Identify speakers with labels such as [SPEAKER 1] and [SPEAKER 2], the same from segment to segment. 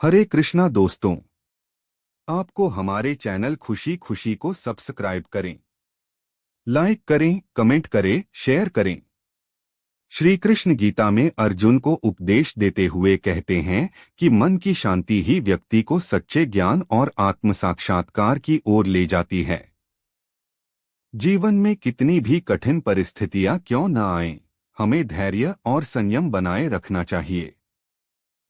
[SPEAKER 1] हरे कृष्णा दोस्तों, आपको हमारे चैनल खुशी खुशी को सब्सक्राइब करें, लाइक करें, कमेंट करें, शेयर करें। श्री कृष्ण गीता में अर्जुन को उपदेश देते हुए कहते हैं कि मन की शांति ही व्यक्ति को सच्चे ज्ञान और आत्म साक्षात्कार की ओर ले जाती है। जीवन में कितनी भी कठिन परिस्थितियां क्यों न आएं, हमें धैर्य और संयम बनाए रखना चाहिए।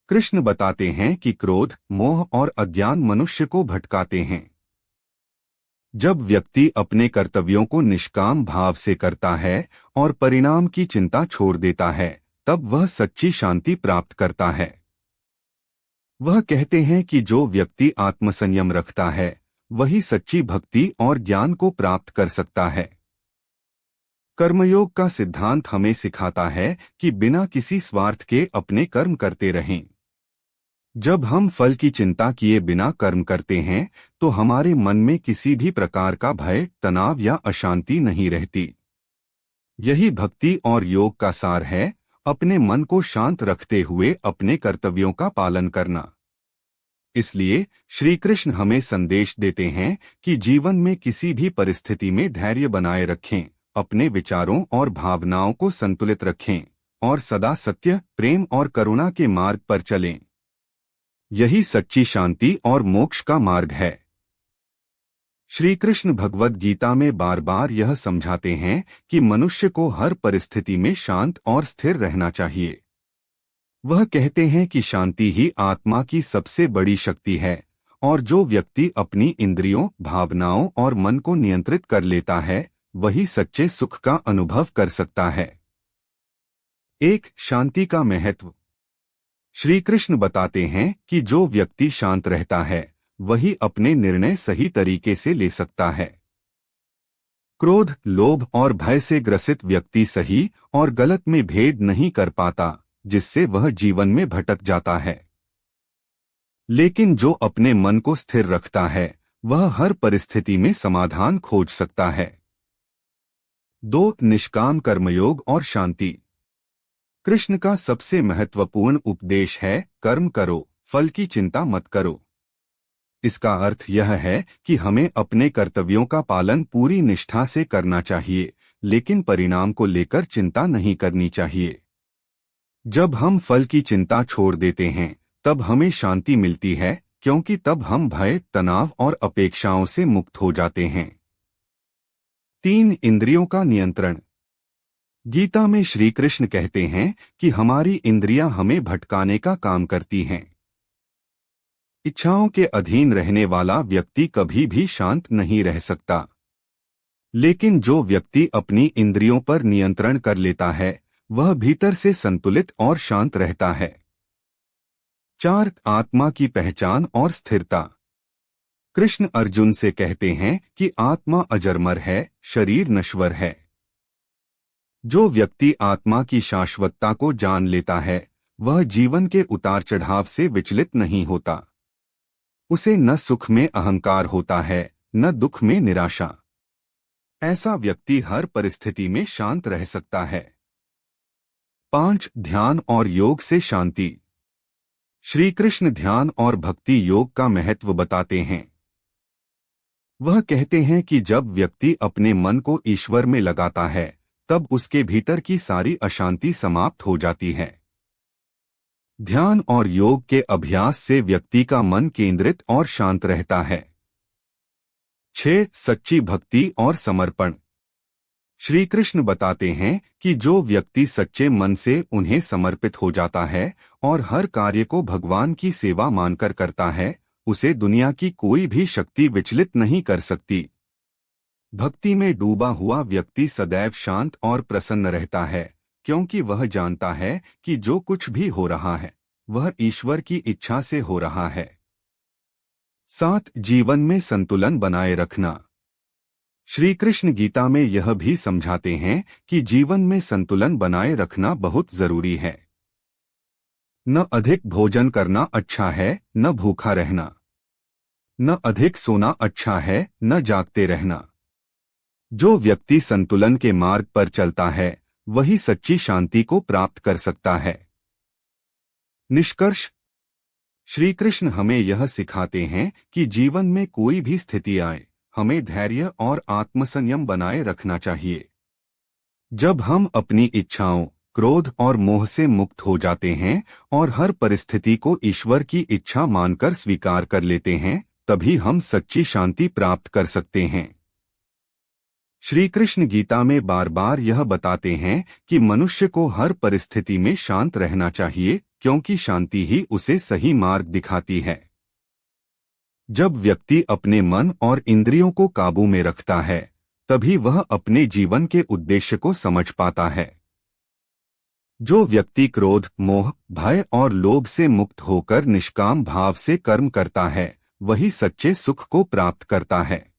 [SPEAKER 1] कृष्ण बताते हैं कि क्रोध, मोह और अज्ञान मनुष्य को भटकाते हैं। जब व्यक्ति अपने कर्तव्यों को निष्काम भाव से करता है और परिणाम की चिंता छोड़ देता है, तब वह सच्ची शांति प्राप्त करता है। वह कहते हैं कि जो व्यक्ति आत्मसंयम रखता है, वही सच्ची भक्ति और ज्ञान को प्राप्त कर सकता है। कर्मयोग का सिद्धांत हमें सिखाता है कि बिना किसी स्वार्थ के अपने कर्म करते रहें। जब हम फल की चिंता किए बिना कर्म करते हैं, तो हमारे मन में किसी भी प्रकार का भय, तनाव या अशांति नहीं रहती। यही भक्ति और योग का सार है, अपने मन को शांत रखते हुए अपने कर्तव्यों का पालन करना। इसलिए श्री कृष्ण हमें संदेश देते हैं कि जीवन में किसी भी परिस्थिति में धैर्य बनाए रखें, अपने विचारों और भावनाओं को संतुलित रखें और सदा सत्य, प्रेम और करुणा के मार्ग पर चलें। यही सच्ची शांति और मोक्ष का मार्ग है। श्री कृष्ण भगवद गीता में बार बार यह समझाते हैं कि मनुष्य को हर परिस्थिति में शांत और स्थिर रहना चाहिए। वह कहते हैं कि शांति ही आत्मा की सबसे बड़ी शक्ति है और जो व्यक्ति अपनी इंद्रियों, भावनाओं और मन को नियंत्रित कर लेता है, वही सच्चे सुख का अनुभव कर सकता है। एक, शांति का महत्व। श्री कृष्ण बताते हैं कि जो व्यक्ति शांत रहता है, वही अपने निर्णय सही तरीके से ले सकता है। क्रोध, लोभ और भय से ग्रसित व्यक्ति सही और गलत में भेद नहीं कर पाता, जिससे वह जीवन में भटक जाता है। लेकिन जो अपने मन को स्थिर रखता है, वह हर परिस्थिति में समाधान खोज सकता है। 2, निष्काम कर्मयोग और शांति। कृष्ण का सबसे महत्वपूर्ण उपदेश है, कर्म करो, फल की चिंता मत करो। इसका अर्थ यह है कि हमें अपने कर्तव्यों का पालन पूरी निष्ठा से करना चाहिए, लेकिन परिणाम को लेकर चिंता नहीं करनी चाहिए। जब हम फल की चिंता छोड़ देते हैं, तब हमें शांति मिलती है, क्योंकि तब हम भय, तनाव और अपेक्षाओं से मुक्त हो जाते हैं। 3, इंद्रियों का नियंत्रण। गीता में श्री कृष्ण कहते हैं कि हमारी इंद्रियां हमें भटकाने का काम करती हैं। इच्छाओं के अधीन रहने वाला व्यक्ति कभी भी शांत नहीं रह सकता। लेकिन जो व्यक्ति अपनी इंद्रियों पर नियंत्रण कर लेता है, वह भीतर से संतुलित और शांत रहता है। 4, आत्मा की पहचान और स्थिरता। कृष्ण अर्जुन से कहते हैं कि आत्मा अजरमर है, शरीर नश्वर है। जो व्यक्ति आत्मा की शाश्वतता को जान लेता है, वह जीवन के उतार चढ़ाव से विचलित नहीं होता। उसे न सुख में अहंकार होता है, न दुख में निराशा। ऐसा व्यक्ति हर परिस्थिति में शांत रह सकता है। 5, ध्यान और योग से शांति। श्री कृष्ण ध्यान और भक्ति योग का महत्व बताते हैं। वह कहते हैं कि जब व्यक्ति अपने मन को ईश्वर में लगाता है, तब उसके भीतर की सारी अशांति समाप्त हो जाती है। ध्यान और योग के अभ्यास से व्यक्ति का मन केंद्रित और शांत रहता है। 6, सच्ची भक्ति और समर्पण। श्री कृष्ण बताते हैं कि जो व्यक्ति सच्चे मन से उन्हें समर्पित हो जाता है और हर कार्य को भगवान की सेवा मानकर करता है, उसे दुनिया की कोई भी शक्ति विचलित नहीं कर सकती। भक्ति में डूबा हुआ व्यक्ति सदैव शांत और प्रसन्न रहता है, क्योंकि वह जानता है कि जो कुछ भी हो रहा है, वह ईश्वर की इच्छा से हो रहा है। 7, जीवन में संतुलन बनाए रखना। श्री कृष्ण गीता में यह भी समझाते हैं कि जीवन में संतुलन बनाए रखना बहुत जरूरी है। न अधिक भोजन करना अच्छा है, न भूखा रहना। न अधिक सोना अच्छा है, न जागते रहना। जो व्यक्ति संतुलन के मार्ग पर चलता है, वही सच्ची शांति को प्राप्त कर सकता है। निष्कर्ष। श्री कृष्ण हमें यह सिखाते हैं कि जीवन में कोई भी स्थिति आए, हमें धैर्य और आत्मसंयम बनाए रखना चाहिए। जब हम अपनी इच्छाओं, क्रोध और मोह से मुक्त हो जाते हैं और हर परिस्थिति को ईश्वर की इच्छा मानकर स्वीकार कर लेते हैं, तभी हम सच्ची शांति प्राप्त कर सकते हैं। श्री कृष्ण गीता में बार बार यह बताते हैं कि मनुष्य को हर परिस्थिति में शांत रहना चाहिए, क्योंकि शांति ही उसे सही मार्ग दिखाती है। जब व्यक्ति अपने मन और इंद्रियों को काबू में रखता है, तभी वह अपने जीवन के उद्देश्य को समझ पाता है। जो व्यक्ति क्रोध, मोह, भय और लोभ से मुक्त होकर निष्काम भाव से कर्म करता है, वही सच्चे सुख को प्राप्त करता है।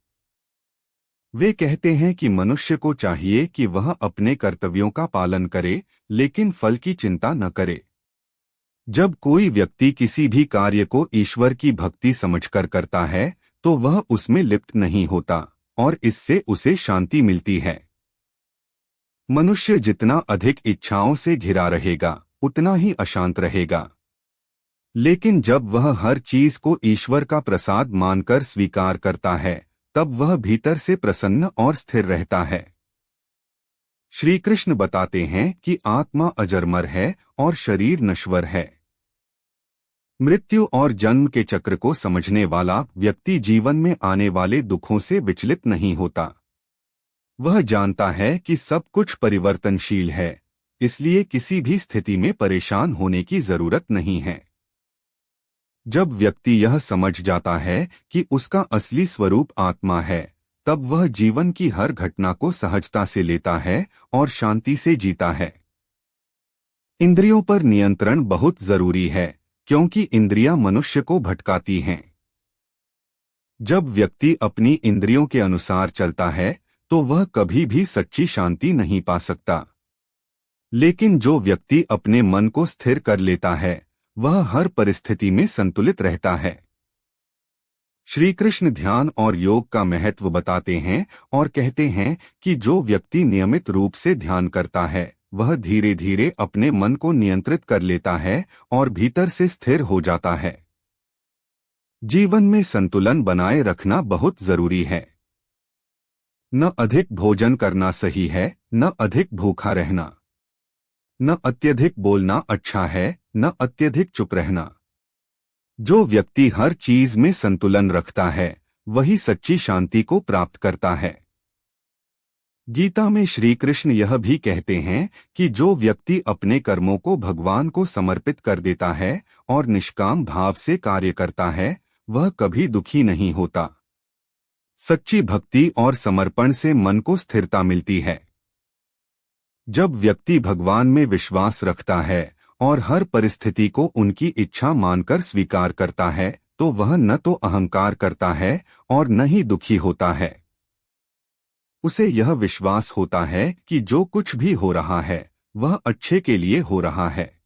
[SPEAKER 1] वे कहते हैं कि मनुष्य को चाहिए कि वह अपने कर्तव्यों का पालन करे, लेकिन फल की चिंता न करे। जब कोई व्यक्ति किसी भी कार्य को ईश्वर की भक्ति समझकर करता है, तो वह उसमें लिप्त नहीं होता और इससे उसे शांति मिलती है। मनुष्य जितना अधिक इच्छाओं से घिरा रहेगा, उतना ही अशांत रहेगा। लेकिन जब वह हर चीज को ईश्वर का प्रसाद मानकर स्वीकार करता है, तब वह भीतर से प्रसन्न और स्थिर रहता है। श्री कृष्ण बताते हैं कि आत्मा अजरमर है और शरीर नश्वर है। मृत्यु और जन्म के चक्र को समझने वाला व्यक्ति जीवन में आने वाले दुखों से विचलित नहीं होता। वह जानता है कि सब कुछ परिवर्तनशील है, इसलिए किसी भी स्थिति में परेशान होने की जरूरत नहीं है। जब व्यक्ति यह समझ जाता है कि उसका असली स्वरूप आत्मा है, तब वह जीवन की हर घटना को सहजता से लेता है और शांति से जीता है। इंद्रियों पर नियंत्रण बहुत जरूरी है, क्योंकि इंद्रियां मनुष्य को भटकाती हैं। जब व्यक्ति अपनी इंद्रियों के अनुसार चलता है, तो वह कभी भी सच्ची शांति नहीं पा सकता। लेकिन जो व्यक्ति अपने मन को स्थिर कर लेता है, वह हर परिस्थिति में संतुलित रहता है। श्री कृष्ण ध्यान और योग का महत्व बताते हैं और कहते हैं कि जो व्यक्ति नियमित रूप से ध्यान करता है, वह धीरे धीरे अपने मन को नियंत्रित कर लेता है और भीतर से स्थिर हो जाता है। जीवन में संतुलन बनाए रखना बहुत जरूरी है। न अधिक भोजन करना सही है, न अधिक भूखा रहना। न अत्यधिक बोलना अच्छा है, न अत्यधिक चुप रहना। जो व्यक्ति हर चीज में संतुलन रखता है, वही सच्ची शांति को प्राप्त करता है। गीता में श्री कृष्ण यह भी कहते हैं कि जो व्यक्ति अपने कर्मों को भगवान को समर्पित कर देता है और निष्काम भाव से कार्य करता है, वह कभी दुखी नहीं होता। सच्ची भक्ति और समर्पण से मन को स्थिरता मिलती है। जब व्यक्ति भगवान में विश्वास रखता है और हर परिस्थिति को उनकी इच्छा मानकर स्वीकार करता है, तो वह न तो अहंकार करता है और न ही दुखी होता है। उसे यह विश्वास होता है कि जो कुछ भी हो रहा है, वह अच्छे के लिए हो रहा है।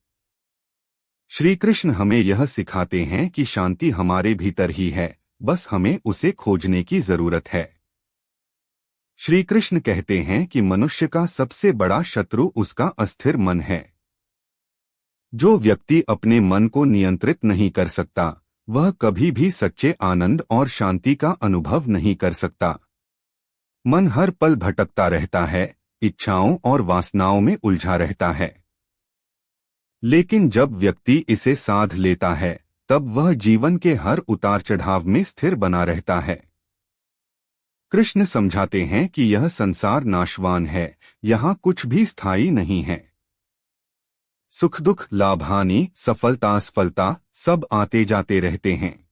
[SPEAKER 1] श्री कृष्ण हमें यह सिखाते हैं कि शांति हमारे भीतर ही है, बस हमें उसे खोजने की जरूरत है। श्री कृष्ण कहते हैं कि मनुष्य का सबसे बड़ा शत्रु उसका अस्थिर मन है। जो व्यक्ति अपने मन को नियंत्रित नहीं कर सकता, वह कभी भी सच्चे आनंद और शांति का अनुभव नहीं कर सकता। मन हर पल भटकता रहता है, इच्छाओं और वासनाओं में उलझा रहता है। लेकिन जब व्यक्ति इसे साध लेता है, तब वह जीवन के हर उतार चढ़ाव में स्थिर बना रहता है। कृष्ण समझाते हैं कि यह संसार नाशवान है, यहाँ कुछ भी स्थायी नहीं है। सुख दुख, लाभ हानि, सफलता असफलता सब आते जाते रहते हैं।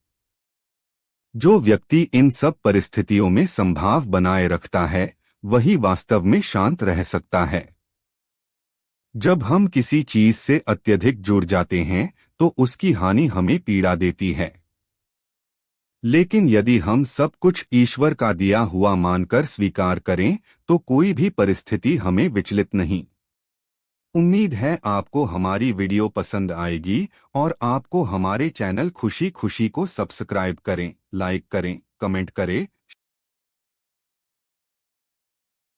[SPEAKER 1] जो व्यक्ति इन सब परिस्थितियों में संभाव बनाए रखता है, वही वास्तव में शांत रह सकता है। जब हम किसी चीज से अत्यधिक जुड़ जाते हैं, तो उसकी हानि हमें पीड़ा देती है। लेकिन यदि हम सब कुछ ईश्वर का दिया हुआ मानकर स्वीकार करें, तो कोई भी परिस्थिति हमें विचलित नहीं। उम्मीद है आपको हमारी वीडियो पसंद आएगी और आपको हमारे चैनल खुशी खुशी को सब्सक्राइब करें, लाइक करें, कमेंट करें